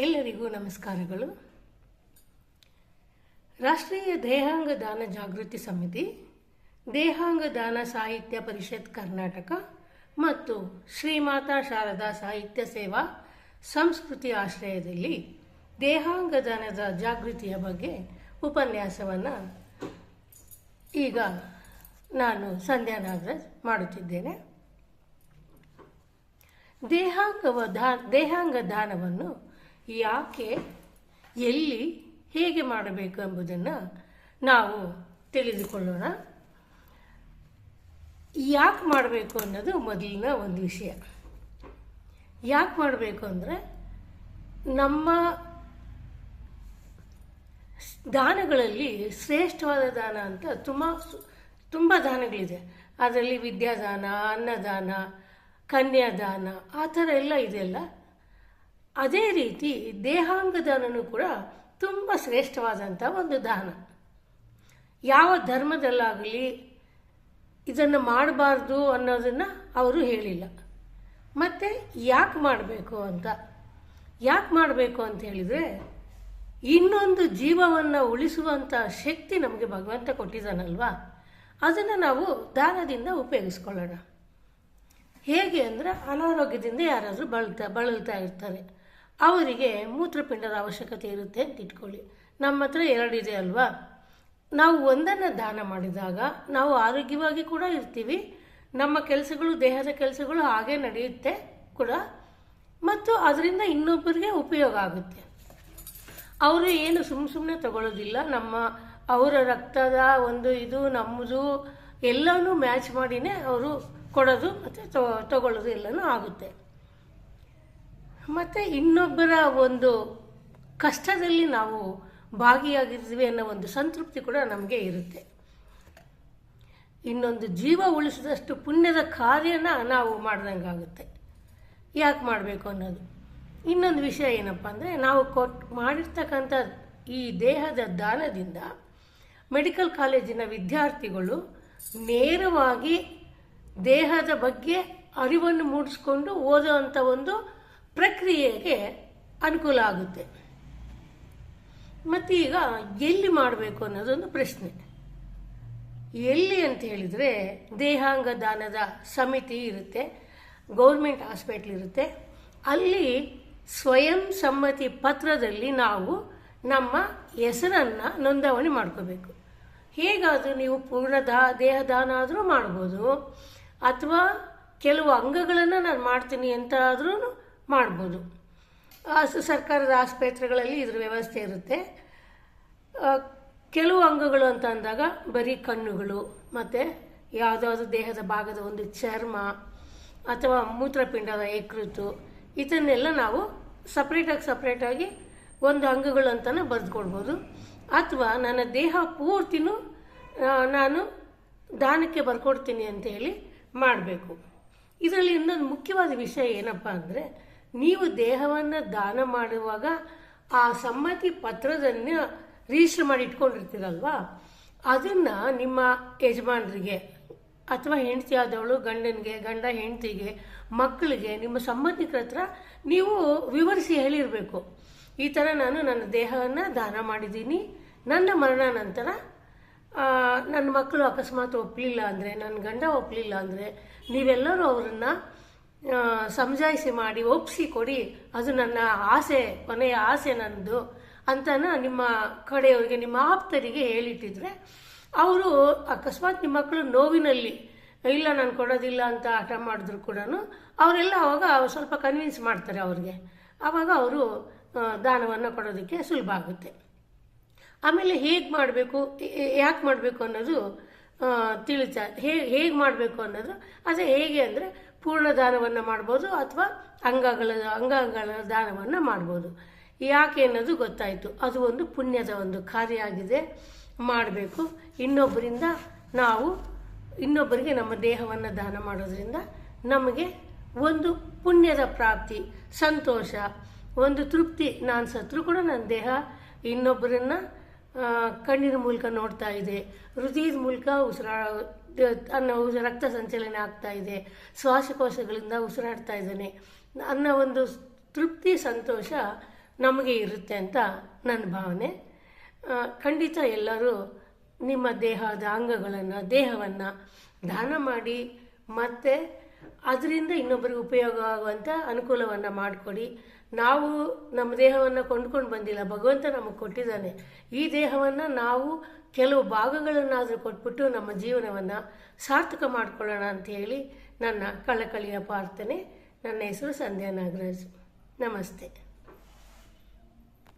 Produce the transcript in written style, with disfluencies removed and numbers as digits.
ಎಲ್ಲರಿಗೂ ನಮಸ್ಕಾರಗಳು. ರಾಷ್ಟ್ರೀಯ ದೇಹಾಂಗ ದಾನ ಜಾಗೃತಿ ಸಮಿತಿ, ದೇಹಾಂಗ ದಾನ ಸಾಹಿತ್ಯ ಪರಿಷತ್ ಕರ್ನಾಟಕ ಮತ್ತು ಶ್ರೀಮಾತಾ ಶಾರದಾ ಸಾಹಿತ್ಯ ಸೇವಾ ಸಂಸ್ಕೃತಿ ಆಶ್ರಯದಲ್ಲಿ ದೇಹಾಂಗ ದಾನದ ಜಾಗೃತಿಯ ಬಗ್ಗೆ ಉಪನ್ಯಾಸವನ್ನು ಈಗ ನಾನು ಸಂಧ್ಯಾ ನಾಗರಾಜ್ ಮಾಡುತ್ತಿದ್ದೇನೆ. ದೇಹಾಂಗ ದಾನವನ್ನು ಯಾಕೆ, ಎಲ್ಲಿ, ಹೇಗೆ ಮಾಡಬೇಕು ಎಂಬುದನ್ನು ನಾವು ತಿಳಿದುಕೊಳ್ಳೋಣ. ಯಾಕೆ ಮಾಡಬೇಕು ಅನ್ನೋದು ಮೊದಲಿನ ಒಂದು ವಿಷಯ. ಯಾಕೆ ಮಾಡಬೇಕು ಅಂದರೆ, ನಮ್ಮ ದಾನಗಳಲ್ಲಿ ಶ್ರೇಷ್ಠವಾದ ದಾನ ಅಂತ ತುಂಬ ದಾನಗಳಿದೆ. ಅದರಲ್ಲಿ ವಿದ್ಯಾದಾನ, ಅನ್ನದಾನ, ಕನ್ಯಾದಾನ, ಆ ಥರ ಎಲ್ಲ ಇದೆಯಲ್ಲ. ಅದೇ ರೀತಿ ದೇಹಾಂಗ ದಾನನೂ ಕೂಡ ತುಂಬ ಶ್ರೇಷ್ಠವಾದಂಥ ಒಂದು ದಾನ. ಯಾವ ಧರ್ಮದಲ್ಲಾಗಲಿ ಇದನ್ನು ಮಾಡಬಾರ್ದು ಅನ್ನೋದನ್ನು ಅವರು ಹೇಳಿಲ್ಲ. ಮತ್ತು ಯಾಕೆ ಮಾಡಬೇಕು ಅಂತ ಹೇಳಿದರೆ, ಇನ್ನೊಂದು ಜೀವವನ್ನು ಉಳಿಸುವಂಥ ಶಕ್ತಿ ನಮಗೆ ಭಗವಂತ ಕೊಟ್ಟಿದ್ದಾನಲ್ವಾ, ಅದನ್ನು ನಾವು ದಾನದಿಂದ ಉಪಯೋಗಿಸ್ಕೊಳ್ಳೋಣ. ಹೇಗೆ ಅಂದರೆ, ಅನಾರೋಗ್ಯದಿಂದ ಯಾರಾದರೂ ಬಳಲ್ತಾ ಇರ್ತಾರೆ, ಅವರಿಗೆ ಮೂತ್ರಪಿಂಡದ ಅವಶ್ಯಕತೆ ಇರುತ್ತೆ ಅಂತ ಇಟ್ಕೊಳ್ಳಿ. ನಮ್ಮ ಹತ್ರ 2 ಇದೆ ಅಲ್ವಾ. ನಾವು ಒಂದನ್ನು ದಾನ ಮಾಡಿದಾಗ ನಾವು ಆರೋಗ್ಯವಾಗಿ ಕೂಡ ಇರ್ತೀವಿ, ನಮ್ಮ ಕೆಲಸಗಳು, ದೇಹದ ಕೆಲಸಗಳು ಹಾಗೆ ನಡೆಯುತ್ತೆ ಕೂಡ, ಮತ್ತು ಅದರಿಂದ ಇನ್ನೊಬ್ಬರಿಗೆ ಉಪಯೋಗ ಆಗುತ್ತೆ. ಅವರು ಏನು ಸುಮ್ಮನೆ ತಗೊಳ್ಳೋದಿಲ್ಲ. ಅವರ ರಕ್ತದ ಒಂದು ಇದು ನಮ್ಮದು ಎಲ್ಲನೂ ಮ್ಯಾಚ್ ಮಾಡಿನೇ ಅವರು ಕೊಡೋದು ಮತ್ತು ತಗೊಳ್ಳೋದು ಎಲ್ಲನೂ ಆಗುತ್ತೆ. ಮತ್ತು ಇನ್ನೊಬ್ಬರ ಒಂದು ಕಷ್ಟದಲ್ಲಿ ನಾವು ಭಾಗಿಯಾಗಿರ್ತೀವಿ ಅನ್ನೋ ಒಂದು ಸಂತೃಪ್ತಿ ಕೂಡ ನಮಗೆ ಇರುತ್ತೆ. ಇನ್ನೊಂದು ಜೀವ ಉಳಿಸಿದಷ್ಟು ಪುಣ್ಯದ ಕಾರ್ಯನ ನಾವು ಮಾಡ್ದಂಗಾಗುತ್ತೆ. ಯಾಕೆ ಮಾಡಬೇಕು ಅನ್ನೋದು. ಇನ್ನೊಂದು ವಿಷಯ ಏನಪ್ಪ ಅಂದರೆ, ನಾವು ಮಾಡಿರ್ತಕ್ಕಂಥ ಈ ದೇಹದ ದಾನದಿಂದ ಮೆಡಿಕಲ್ ಕಾಲೇಜಿನ ವಿದ್ಯಾರ್ಥಿಗಳು ನೇರವಾಗಿ ದೇಹದ ಬಗ್ಗೆ ಅರಿವನ್ನು ಮೂಡಿಸ್ಕೊಂಡು ಓದುವಂಥ ಒಂದು ಪ್ರಕ್ರಿಯೆಗೆ ಅನುಕೂಲ ಆಗುತ್ತೆ. ಮತ್ತು ಈಗ ಎಲ್ಲಿ ಮಾಡಬೇಕು ಅನ್ನೋದೊಂದು ಪ್ರಶ್ನೆ. ಎಲ್ಲಿ ಅಂತ ಹೇಳಿದರೆ, ದೇಹಾಂಗ ದಾನದ ಸಮಿತಿ ಇರುತ್ತೆ, ಗೌರ್ಮೆಂಟ್ ಹಾಸ್ಪಿಟ್ಲ್ ಇರುತ್ತೆ. ಅಲ್ಲಿ ಸ್ವಯಂ ಸಮ್ಮತಿ ಪತ್ರದಲ್ಲಿ ನಾವು ನಮ್ಮ ಹೆಸರನ್ನು ನೋಂದಣಿ ಮಾಡ್ಕೋಬೇಕು. ಹೇಗಾದರೂ ನೀವು ಪೂರ್ಣ ದೇಹದಾನ ಆದರೂ ಮಾಡ್ಬೋದು, ಅಥವಾ ಕೆಲವು ಅಂಗಗಳನ್ನು ನಾನು ಮಾಡ್ತೀನಿ ಅಂತ ಆದ್ರೂ ಮಾಡ್ಬೋದು. ಸರ್ಕಾರದ ಆಸ್ಪತ್ರೆಗಳಲ್ಲಿ ಇದ್ರ ವ್ಯವಸ್ಥೆ ಇರುತ್ತೆ. ಕೆಲವು ಅಂಗಗಳು ಅಂತ ಅಂದಾಗ ಬರೀ ಕಣ್ಣುಗಳು, ಮತ್ತು ಯಾವುದಾದ್ರೂ ದೇಹದ ಭಾಗದ ಒಂದು ಚರ್ಮ ಅಥವಾ ಮೂತ್ರಪಿಂಡದ ಯಕೃತ್ತು, ಇದನ್ನೆಲ್ಲ ನಾವು ಸಪ್ರೇಟಾಗಿ ಒಂದು ಅಂಗಗಳು ಅಂತಲೇ ಬರೆದುಕೊಡ್ಬೋದು. ಅಥವಾ ನನ್ನ ದೇಹ ಪೂರ್ತಿನೂ ನಾನು ದಾನಕ್ಕೆ ಬರ್ಕೊಡ್ತೀನಿ ಅಂತ ಹೇಳಿ ಮಾಡಬೇಕು. ಇದರಲ್ಲಿ ಇನ್ನೊಂದು ಮುಖ್ಯವಾದ ವಿಷಯ ಏನಪ್ಪ ಅಂದರೆ, ನೀವು ದೇಹವನ್ನು ದಾನ ಮಾಡುವಾಗ ಆ ಸಮ್ಮತಿ ಪತ್ರದನ್ನು ರಿಜಿಸ್ಟರ್ ಮಾಡಿ ಇಟ್ಕೊಂಡಿರ್ತೀರಲ್ವ, ಅದನ್ನು ನಿಮ್ಮ ಯಜಮಾನರಿಗೆ ಅಥವಾ ಹೆಂಡತಿ ಆದವಳು ಗಂಡನಿಗೆ, ಗಂಡ ಹೆಂಡತಿಗೆ, ಮಕ್ಕಳಿಗೆ, ನಿಮ್ಮ ಸಂಬಂಧಿಕರ ಹತ್ರ ನೀವು ವಿವರಿಸಿ ಹೇಳಿರಬೇಕು. ಈ ಥರ ನಾನು ನನ್ನ ದೇಹವನ್ನು ದಾನ ಮಾಡಿದ್ದೀನಿ, ನನ್ನ ಮರಣ ನಂತರ ನನ್ನ ಮಕ್ಕಳು ಅಕಸ್ಮಾತ್ ಒಪ್ಪಲಿಲ್ಲ ಅಂದರೆ, ನನ್ನ ಗಂಡ ಒಪ್ಪಲಿಲ್ಲ ಅಂದರೆ, ನೀವೆಲ್ಲರೂ ಅವರನ್ನು ಸಮಜಾಯಿಸಿ ಮಾಡಿ ಒಪ್ಪಿಸಿ ಕೊಡಿ, ಅದು ನನ್ನ ಆಸೆ, ಕೊನೆಯ ಆಸೆ ನನ್ನದು ಅಂತನ ನಿಮ್ಮ ಕಡೆಯವರಿಗೆ, ನಿಮ್ಮ ಆಪ್ತರಿಗೆ ಹೇಳಿಟ್ಟಿದ್ರೆ, ಅವರು ಅಕಸ್ಮಾತ್ ನಿಮ್ಮ ಮಕ್ಕಳು ನೋವಿನಲ್ಲಿ ಇಲ್ಲ ನಾನು ಕೊಡೋದಿಲ್ಲ ಅಂತ ಹಠ ಮಾಡಿದ್ರು ಕೂಡ ಅವರೆಲ್ಲ ಆವಾಗ ಸ್ವಲ್ಪ ಕನ್ವಿನ್ಸ್ ಮಾಡ್ತಾರೆ ಅವ್ರಿಗೆ. ಆವಾಗ ಅವರು ದಾನವನ್ನು ಕೊಡೋದಕ್ಕೆ ಸುಲಭ ಆಗುತ್ತೆ. ಆಮೇಲೆ ಹೇಗೆ ಮಾಡಬೇಕು, ಯಾಕೆ ಮಾಡಬೇಕು ಅನ್ನೋದು ಹೇಗೆ ಮಾಡಬೇಕು ಅನ್ನೋದು, ಅದೇ ಹೇಗೆ ಅಂದರೆ ಪೂರ್ಣ ದಾನವನ್ನು ಮಾಡ್ಬೋದು ಅಥವಾ ಅಂಗಗಳ ದಾನವನ್ನು ಮಾಡ್ಬೋದು. ಯಾಕೆ ಅನ್ನೋದು ಗೊತ್ತಾಯಿತು. ಅದು ಒಂದು ಪುಣ್ಯದ ಒಂದು ಕಾರ್ಯ ಆಗಿದೆ, ಮಾಡಬೇಕು. ಇನ್ನೊಬ್ಬರಿಗೆ ನಮ್ಮ ದೇಹವನ್ನು ದಾನ ಮಾಡೋದ್ರಿಂದ ನಮಗೆ ಒಂದು ಪುಣ್ಯದ ಪ್ರಾಪ್ತಿ, ಸಂತೋಷ, ಒಂದು ತೃಪ್ತಿ. ನಾನು ಸತ್ರು ಕೂಡ ನನ್ನ ದೇಹ ಇನ್ನೊಬ್ಬರನ್ನು ಕಣ್ಣಿನ ಮೂಲಕ ನೋಡ್ತಾ ಇದೆ, ಹೃದಯದ ಮೂಲಕ ರಕ್ತ ಸಂಚಲನ ಆಗ್ತಾ ಇದೆ, ಶ್ವಾಸಕೋಶಗಳಿಂದ ಉಸಿರಾಡ್ತಾ ಇದ್ದಾನೆ ಅನ್ನೋ ಒಂದು ತೃಪ್ತಿ, ಸಂತೋಷ ನಮಗೆ ಇರುತ್ತೆ ಅಂತ ನನ್ನ ಭಾವನೆ. ಖಂಡಿತ ಎಲ್ಲರೂ ನಿಮ್ಮ ದೇಹವನ್ನು ದಾನ ಮಾಡಿ ಮತ್ತು ಅದರಿಂದ ಇನ್ನೊಬ್ಬರಿಗೆ ಉಪಯೋಗ ಆಗುವಂಥ ಅನುಕೂಲವನ್ನು ಮಾಡಿಕೊಡಿ. ನಾವು ನಮ್ಮ ದೇಹವನ್ನು ಕೊಂಡ್ಕೊಂಡು ಬಂದಿಲ್ಲ, ಭಗವಂತ ನಮಗೆ ಕೊಟ್ಟಿದ್ದಾನೆ. ಈ ದೇಹವನ್ನು ನಾವು ಕೆಲವು ಭಾಗಗಳನ್ನಾದರೂ ಕೊಟ್ಬಿಟ್ಟು ನಮ್ಮ ಜೀವನವನ್ನು ಸಾರ್ಥಕ ಮಾಡಿಕೊಳ್ಳೋಣ ಅಂತ ಹೇಳಿ ನನ್ನ ಕಳಕಳಿಯ ಪ್ರಾರ್ಥನೆ. ನನ್ನ ಹೆಸರು ಸಂಧ್ಯಾ ನಾಗರಾಜ್. ನಮಸ್ತೆ.